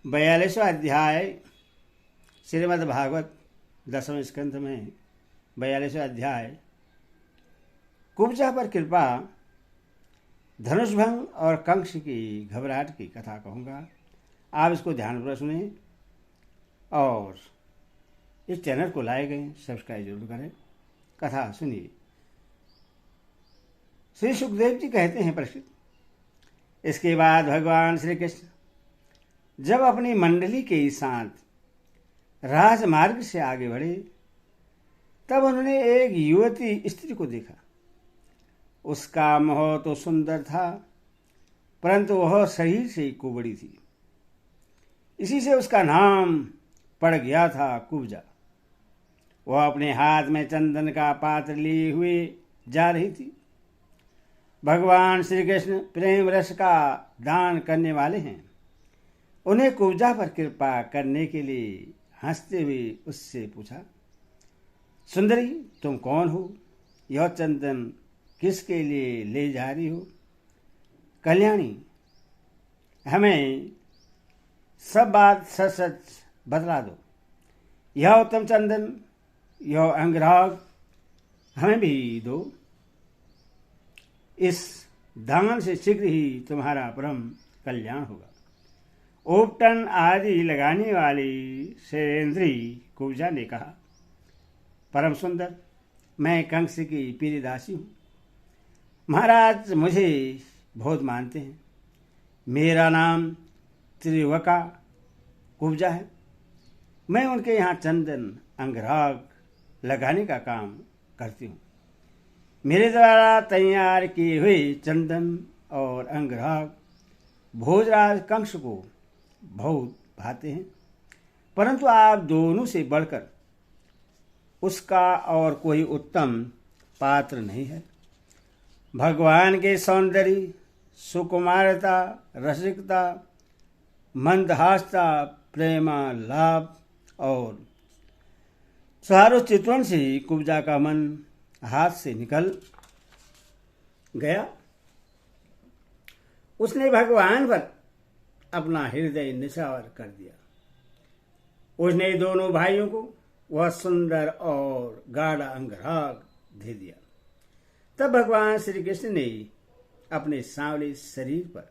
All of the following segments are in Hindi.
42वां अध्याय श्रीमद् भागवत 10वें स्कंध में 42वां अध्याय कुब्जा पर कृपा, धनुषभंग और कंस की घबराहट की कथा कहूँगा। आप इसको ध्यानपूर्वक सुने और इस चैनल को लाइक करें, सब्सक्राइब जरूर करें। कथा सुनिए। श्री सुखदेव जी कहते हैं, परीक्षित, इसके बाद भगवान श्री कृष्ण जब अपनी मंडली के साथ राजमार्ग से आगे बढ़े तब उन्होंने एक युवती स्त्री को देखा। उसका मुंह तो सुंदर था, परंतु वह शरीर से कुबड़ी थी। इसी से उसका नाम पड़ गया था कुब्जा। वह अपने हाथ में चंदन का पात्र लिए हुए जा रही थी। भगवान श्री कृष्ण प्रेम रस का दान करने वाले हैं। उन्हें कुब्जा पर कृपा करने के लिए हंसते हुए उससे पूछा, सुंदरी, तुम कौन हो? यह चंदन किसके लिए ले जा रही हो? कल्याणी, हमें सब बात सच सच बतला दो। यह उत्तम चंदन, यह अंगराग हमें भी दो। इस दान से शीघ्र ही तुम्हारा परम कल्याण होगा। उपटन आदि लगाने वाली शैलेंद्री कुब्जा ने कहा, परम सुंदर, मैं कंस की प्रिय दासी हूँ। महाराज मुझे बहुत मानते हैं। मेरा नाम त्रिवका कुब्जा है। मैं उनके यहाँ चंदन अंगराग लगाने का काम करती हूँ। मेरे द्वारा तैयार किए हुए चंदन और अंगराग भोजराज कंस को बहुत भाते हैं, परंतु आप दोनों से बढ़कर उसका और कोई उत्तम पात्र नहीं है। भगवान के सौंदर्य, सुकुमारता, रसिकता, मंदहासता, प्रेमा लाभ और चारों से कुब्जा का मन हाथ से निकल गया। उसने भगवान पर अपना हृदय निछावर कर दिया। उसने दोनों भाइयों को वह सुंदर और गाढ़ा अंगराग दे दिया। तब भगवान श्री कृष्ण ने अपने सांवले शरीर पर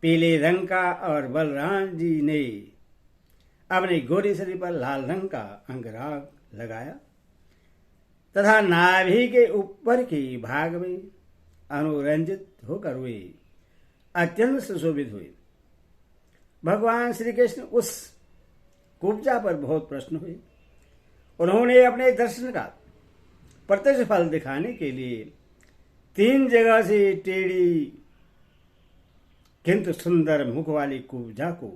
पीले रंग का और बलराम जी ने अपने गोरे शरीर पर लाल रंग का अंगराग लगाया तथा नाभि के ऊपर के भाग में अनुरंजित होकर वे अत्यंत सुशोभित हुए। भगवान श्री कृष्ण उस कुब्जा पर बहुत प्रसन्न हुए। उन्होंने अपने दर्शन का प्रत्यक्ष फल दिखाने के लिए 3 जगह से टेढ़ी किंतु सुंदर मुख वाली कुब्जा को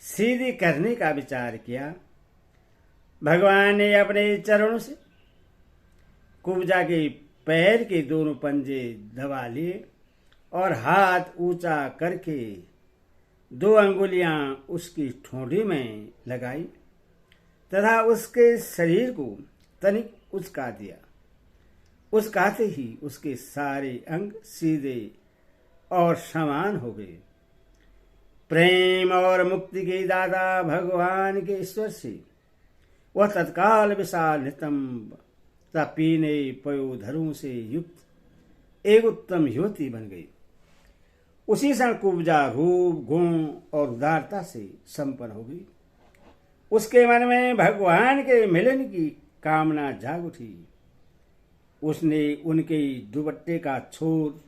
सीधी करने का विचार किया। भगवान ने अपने चरणों से कुब्जा के पैर के दोनों पंजे दबा लिए और हाथ ऊंचा करके 2 अंगुलियां उसकी ठोड़ी में लगाई तथा उसके शरीर को तनिक उचका दिया। उचकाते ही उसके सारे अंग सीधे और समान हो गए। प्रेम और मुक्ति के दाता भगवान के ईश्वर से वह तत्काल विशाल नितंब तथा पीने पयोधरों से युक्त एक उत्तम युवती बन गई। उसी क्षण कुब्जा रूप, गुण और उदारता से संपन्न हो गई। उसके मन में भगवान के मिलन की कामना जाग उठी। उसने उनके दुपट्टे का छोर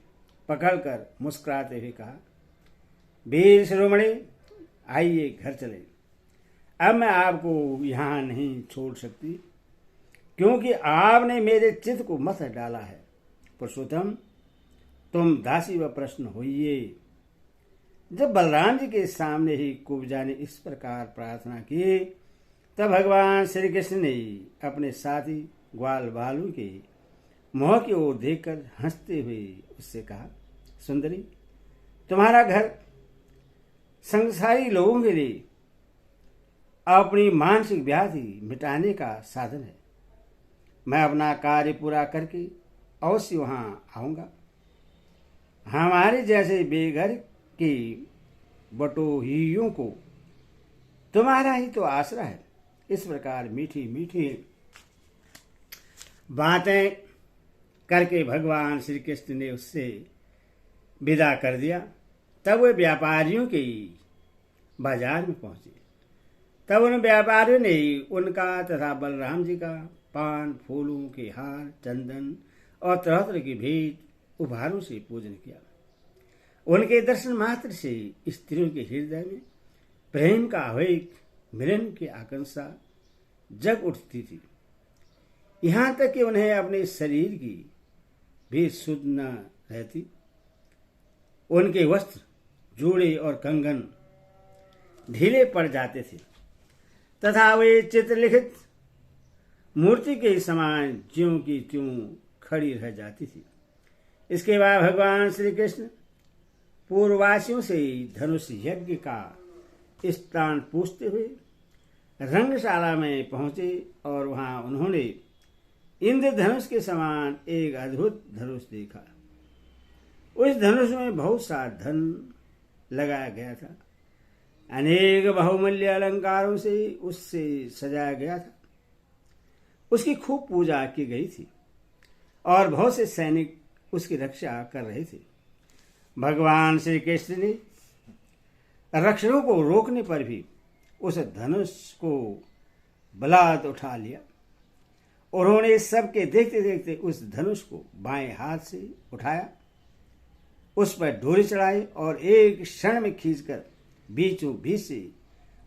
पकड़कर मुस्कुराते हुए कहा, वीर शिरोमणि, आइए घर चले। अब मैं आपको यहाँ नहीं छोड़ सकती, क्योंकि आपने मेरे चित्त को मत डाला है। पुरुषोत्तम, तुम दासी व प्रश्न होइए। जब बलराम जी के सामने ही कुब्जा ने इस प्रकार प्रार्थना की तब भगवान श्री कृष्ण ने अपने साथी ग्वाल बालू के मुंह की ओर देखकर हंसते हुए उससे कहा, सुंदरी, तुम्हारा घर संसारी लोगों के लिए अपनी मानसिक व्याधि मिटाने का साधन है। मैं अपना कार्य पूरा करके अवश्य वहां आऊंगा। हमारे जैसे बेघर की बटोहियों को तुम्हारा ही तो आसरा है। इस प्रकार मीठी मीठी बातें करके भगवान श्री कृष्ण ने उससे विदा कर दिया। तब वे व्यापारियों के बाजार में पहुंचे। तब उन व्यापारियों ने उनका तथा बलराम जी का पान, फूलों के हार, चंदन और तरह तरह की भेंट उपहारों से पूजन किया। उनके दर्शन मात्र से स्त्रियों के हृदय में प्रेम का आवेग, मिलन की आकांक्षा जग उठती थी। यहाँ तक कि उन्हें अपने शरीर की भी सुध न रहती। उनके वस्त्र, जूड़े और कंगन ढीले पड़ जाते थे तथा वे चित्रलिखित मूर्ति के समान ज्यों की त्यों खड़ी रह जाती थी। इसके बाद भगवान श्री कृष्ण पूर्ववासियों से धनुष यज्ञ का स्थान पूछते हुए रंगशाला में पहुंचे और वहां उन्होंने इंद्रधनुष के समान एक अद्भुत धनुष देखा। उस धनुष में बहुत सा धन लगाया गया था। अनेक बहुमूल्य अलंकारों से उससे सजाया गया था। उसकी खूब पूजा की गई थी और बहुत से सैनिक उसकी रक्षा कर रहे थे। भगवान श्री कृष्ण ने रक्षकों को रोकने पर भी उस धनुष को बलात् उठा लिया। उन्होंने सबके देखते देखते उस धनुष को बाएं हाथ से उठाया, उस पर डोरी चढ़ाई और एक क्षण में खींचकर बीचों बीच से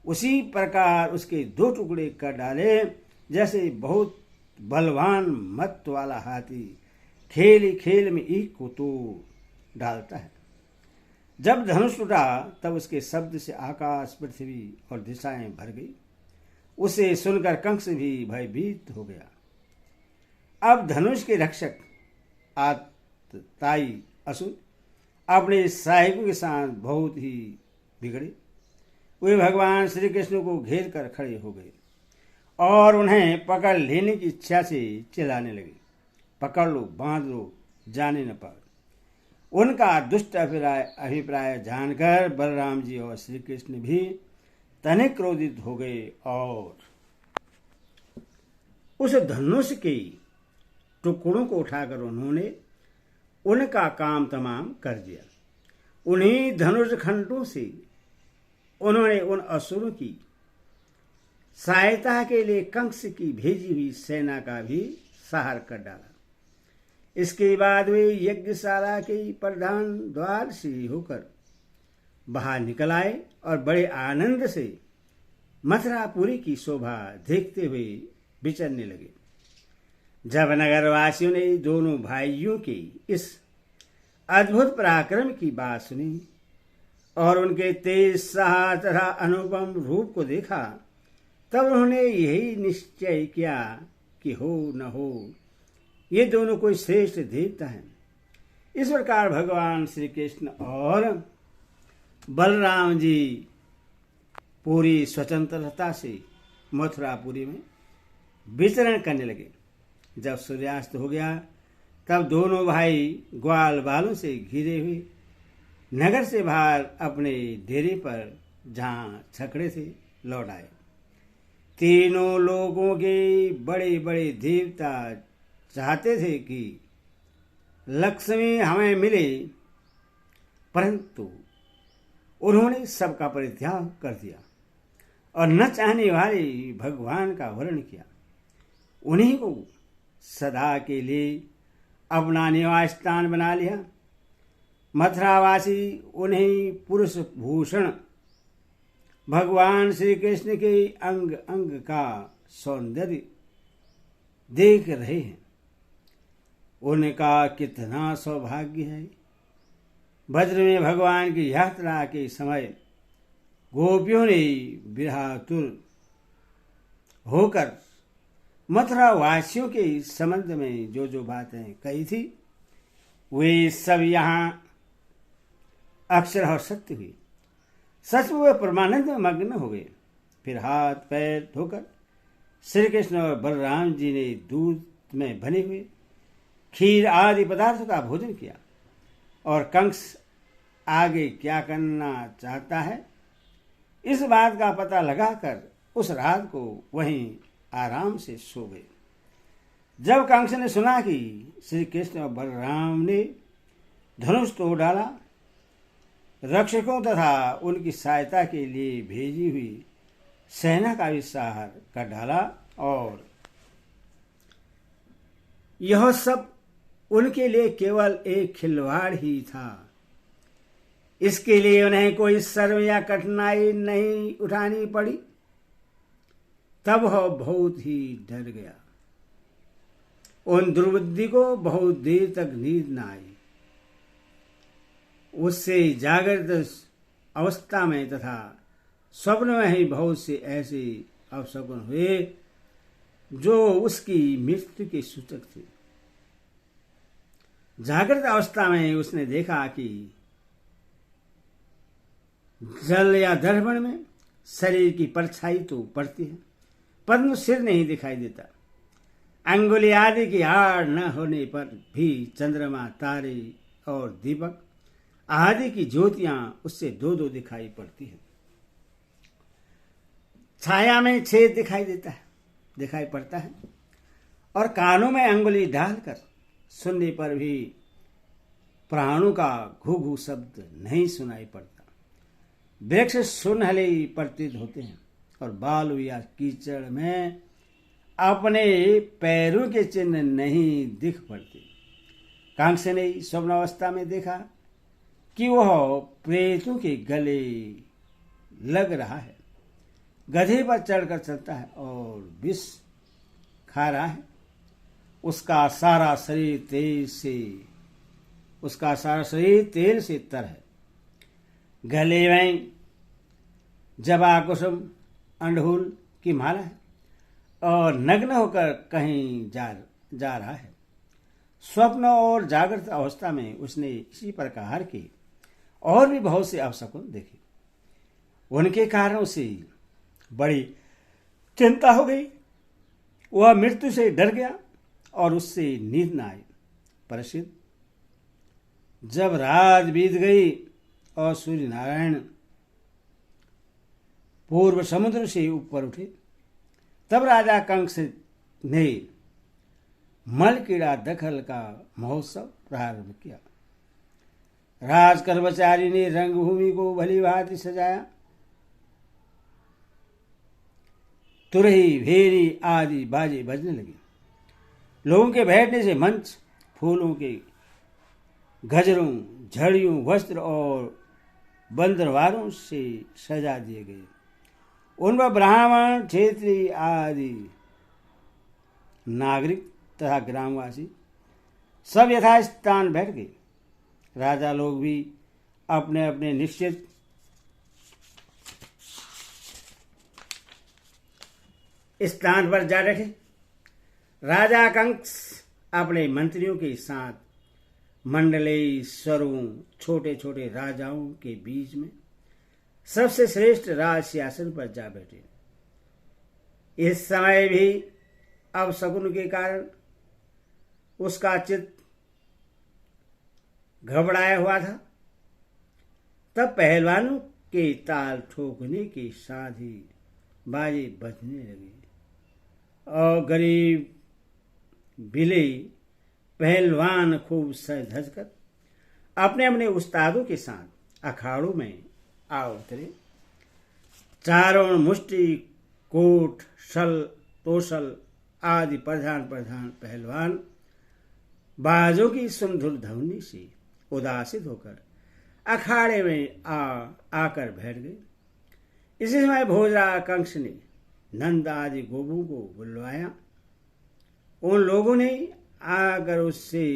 उसी प्रकार उसके दो टुकड़े कर डाले जैसे बहुत बलवान मत वाला हाथी खेल खेल में ईख को तोड़ डालता है। जब धनुष टूटा तब उसके शब्द से आकाश, पृथ्वी और दिशाएं भर गई। उसे सुनकर कंस भी भयभीत हो गया। अब धनुष के रक्षक आतताई असुर अपने साहिबों के साथ बहुत ही बिगड़े। वे भगवान श्री कृष्ण को घेर कर खड़े हो गए और उन्हें पकड़ लेने की इच्छा से चिल्लाने लगे, पकड़ लो, बांध लो, जाने न पाओ। उनका दुष्ट अभिप्राय जानकर बलराम जी और श्री कृष्ण भी तनिक क्रोधित हो गए और उस धनुष के टुकड़ों को उठाकर उन्होंने उनका काम तमाम कर दिया। उन्हीं धनुष खंडों से उन्होंने उन असुरों की सहायता के लिए कंस की भेजी हुई सेना का भी संहार कर डाला। इसके बाद वे यज्ञशाला के प्रधान द्वार से होकर बाहर निकल आए और बड़े आनंद से मथुरापुरी की शोभा देखते हुए विचरने लगे। जब नगरवासियों ने दोनों भाइयों के इस अद्भुत पराक्रम की बात सुनी और उनके तेज साहस तथा अनुपम रूप को देखा, तब उन्होंने यही निश्चय किया कि हो न हो ये दोनों कोई श्रेष्ठ देवता हैं। इस प्रकार भगवान श्री कृष्ण और बलराम जी पूरी स्वतंत्रता से मथुरापुरी में विचरण करने लगे। जब सूर्यास्त हो गया तब दोनों भाई ग्वाल बालों से घिरे हुए नगर से बाहर अपने डेरे पर जहाँ छकड़े थे लौट आए। तीनों लोगों के बड़े बड़े देवता चाहते थे कि लक्ष्मी हमें मिले, परंतु उन्होंने सबका परित्याग कर दिया और न चाहने वाले भगवान का वर्ण किया। उन्हीं को सदा के लिए अपना निवास स्थान बना लिया। मथुरावासी उन्हीं पुरुष भूषण भगवान श्री कृष्ण के अंग अंग का सौंदर्य देख रहे हैं। उनका कितना सौभाग्य है। भद्र में भगवान की यात्रा के समय गोपियों ने विरहातुर होकर मथुरा वासियों के संबंध में जो जो बातें कही थी वे सब यहाँ अक्षर और सत्य हुई। सच में वे परमानंद में मग्न हो गए। फिर हाथ पैर धोकर श्री कृष्ण और बलराम जी ने दूध में बने हुए खीर आदि पदार्थों का भोजन किया और कंस आगे क्या करना चाहता है इस बात का पता लगाकर उस रात को वहीं आराम से सो गए। जब कंस ने सुना कि श्री कृष्ण और बलराम ने धनुष तोड़ डाला, रक्षकों तथा उनकी सहायता के लिए भेजी हुई सेना का विस्तार कर डाला और यह सब उनके लिए केवल एक खिलवाड़ ही था, इसके लिए उन्हें कोई शर्म या कठिनाई नहीं उठानी पड़ी। तब वह बहुत ही डर गया। उन दुर्बुद्धि को बहुत देर तक नींद न आई। उससे जागृत अवस्था में तथा स्वप्न में ही बहुत से ऐसे अवशकुन हुए जो उसकी मृत्यु के सूचक थे। जागृत अवस्था में उसने देखा कि जल या दर्पण में शरीर की परछाई तो पड़ती है, परंतु सिर नहीं दिखाई देता। अंगुली आदि की आड़ न होने पर भी चंद्रमा, तारे और दीपक आदि की ज्योतियां उससे दो दो दिखाई पड़ती है। छाया में छेद दिखाई पड़ता है और कानों में अंगुली डालकर सुनने पर भी प्राणों का घू घू शब्द नहीं सुनाई पड़ता। वृक्ष सुनहले प्रतीत होते हैं और बालू या कीचड़ में अपने पैरों के चिन्ह नहीं दिख पड़ते। कंस ने स्वप्नावस्था में देखा कि वह प्रेतों के गले लग रहा है, गधे पर चढ़कर चलता है और विष खा रहा है। उसका सारा शरीर तेल से तर है। गले में जबा कुसुम अंडहुल की माला है और नग्न होकर कहीं जा रहा है। स्वप्न और जागृत अवस्था में उसने इसी प्रकार के और भी बहुत से अवशकुन देखे। उनके कारण उसे बड़ी चिंता हो गई। वह मृत्यु से डर गया और उससे नींद न आई। प्रसिद्ध जब रात बीत गई और सूर्य नारायण पूर्व समुद्र से ऊपर उठे, तब राजा कंस ने मलकीड़ा दखल का महोत्सव प्रारंभ किया। राज कर्मचारी ने रंगभूमि को भली भांति सजाया। तुरही, भेरी आदि बाजे बजने लगे। लोगों के बैठने से मंच फूलों के गजरों, झड़ियों, वस्त्र और बंदरवारों से सजा दिए गए। उन पर ब्राह्मण, क्षेत्रीय आदि नागरिक तथा ग्रामवासी सब यथास्थान बैठ गए। राजा लोग भी अपने अपने निश्चित स्थान पर जा बैठे। राजा कंस अपने मंत्रियों के साथ मंडलेश्वरों, छोटे छोटे राजाओं के बीच में सबसे श्रेष्ठ राज सिंहासन पर जा बैठे। इस समय भी अवशकुन के कारण उसका चित्त घबराया हुआ था। तब पहलवानों के ताल ठोकने के साथ ही बाजे बजने लगे और गरीब बिले पहलवान खूब सज धज कर अपने अपने उस्तादों के साथ अखाड़ों में आ उतरे। चारों मुष्टि, कोट, सल, तोसल आदि प्रधान पहलवान बाजों की सुमधुर ध्वनि से उदासित होकर अखाड़े में आकर बैठ गए। इसी समय भोजराज कंस ने नंद आदि गोपों को बुलवाया। उन लोगों ने आकर उससे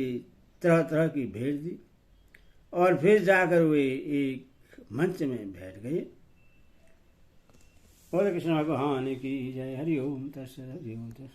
तरह तरह की भेंट दी और फिर जाकर वे एक मंच में बैठ गए। बोले कृष्ण भगवान की जय। हरि ओम तत्सत।